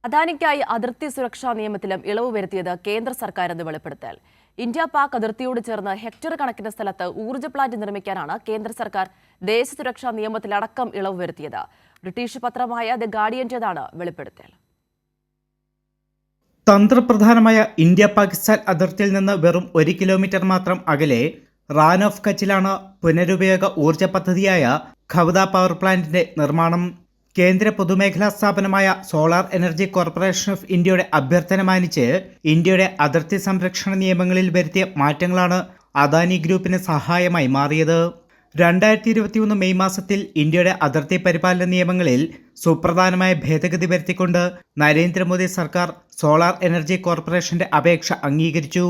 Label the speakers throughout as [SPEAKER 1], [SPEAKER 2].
[SPEAKER 1] അദാനിക്കായി അതിർത്തി സുരക്ഷാ നിയമത്തിലും ഇളവ് വരുത്തിയത് കേന്ദ്ര സർക്കാരെന്ന് വെളിപ്പെടുത്തൽ. ഇന്ത്യ പാക് അതിർത്തിയോട് ചേർന്ന് ഹെക്ടർ കണക്കിന് സ്ഥലത്ത് ഊർജ്ജ പ്ലാന്റ് നിർമ്മിക്കാനാണ് കേന്ദ്ര സർക്കാർ ദേശസുരക്ഷാ നിയമത്തിലടക്കം ഇളവ് വരുത്തിയത്. ബ്രിട്ടീഷ് പത്രമായ ദ ഗാർഡിയന്റേതാണ് വെളിപ്പെടുത്തൽ.
[SPEAKER 2] തന്ത്രപ്രധാനമായ ഇന്ത്യ പാകിസ്ഥാൻ അതിർത്തിയിൽ നിന്ന് വെറും 1 കിലോമീറ്റർ മാത്രം അകലെ റാൻ ഓഫ് കച്ചിലാണ് പുനരുപയോഗ ഊർജ്ജ പദ്ധതിയായ ഖവദ പവർ പ്ലാന്റിന്റെ നിർമ്മാണം. കേന്ദ്ര പൊതുമേഖലാ സ്ഥാപനമായ സോളാർ എനർജി കോർപ്പറേഷൻ ഓഫ് ഇന്ത്യയുടെ അഭ്യർത്ഥന മാനിച്ച് ഇന്ത്യയുടെ അതിർത്തി സംരക്ഷണ നിയമങ്ങളിൽ വരുത്തിയ മാറ്റങ്ങളാണ് അദാനി ഗ്രൂപ്പിന് സഹായമായി മാറിയത്. 2021 മെയ് മാസത്തിൽ ഇന്ത്യയുടെ അതിർത്തി പരിപാലന നിയമങ്ങളിൽ സുപ്രധാനമായ ഭേദഗതി വരുത്തിക്കൊണ്ട് നരേന്ദ്രമോദി സർക്കാർ സോളാർ എനർജി കോർപ്പറേഷന്റെ അപേക്ഷ അംഗീകരിച്ചു.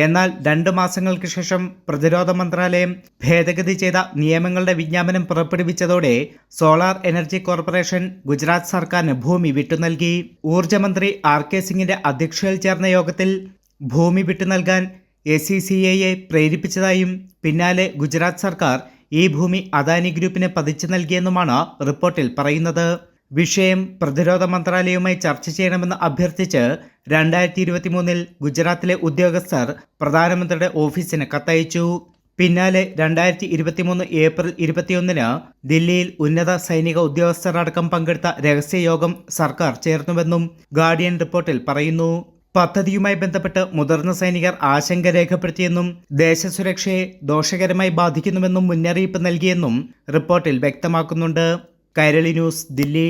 [SPEAKER 2] എന്നാൽ 2 മാസങ്ങൾക്ക് ശേഷം പ്രതിരോധ മന്ത്രാലയം ഭേദഗതി ചെയ്ത നിയമങ്ങളുടെ വിജ്ഞാപനം പുറപ്പെടുവിച്ചതോടെ സോളാർ എനർജി കോർപ്പറേഷൻ ഗുജറാത്ത് സർക്കാരിന് ഭൂമി വിട്ടുനൽകി. ഊർജ്ജമന്ത്രി RK സിംഗിന്റെ അധ്യക്ഷതയിൽ ചേർന്ന യോഗത്തിൽ ഭൂമി വിട്ടുനൽകാൻ ACCIയെ പ്രേരിപ്പിച്ചതായും പിന്നാലെ ഗുജറാത്ത് സർക്കാർ ഈ ഭൂമി അദാനി ഗ്രൂപ്പിന് പതിച്ചു നൽകിയെന്നുമാണ് റിപ്പോർട്ടിൽ പറയുന്നത്. വിഷയം പ്രതിരോധ മന്ത്രാലയവുമായി ചർച്ച ചെയ്യണമെന്ന് അഭ്യർത്ഥിച്ച് 2023 ഗുജറാത്തിലെ ഉദ്യോഗസ്ഥർ പ്രധാനമന്ത്രിയുടെ ഓഫീസിന് കത്തയച്ചു. പിന്നാലെ 2023 ഏപ്രിൽ 21 ദില്ലിയിൽ ഉന്നത സൈനിക ഉദ്യോഗസ്ഥരടക്കം പങ്കെടുത്ത രഹസ്യയോഗം സർക്കാർ ചേർന്നുവെന്നും ഗാർഡിയൻ റിപ്പോർട്ടിൽ പറയുന്നു. പദ്ധതിയുമായി ബന്ധപ്പെട്ട് മുതിർന്ന സൈനികർ ആശങ്ക രേഖപ്പെടുത്തിയെന്നും ദേശസുരക്ഷയെ ദോഷകരമായി ബാധിക്കുന്നുവെന്നും മുന്നറിയിപ്പ് നൽകിയെന്നും റിപ്പോർട്ടിൽ വ്യക്തമാക്കുന്നുണ്ട്. കൈരളി ന്യൂസ്, ദില്ലി.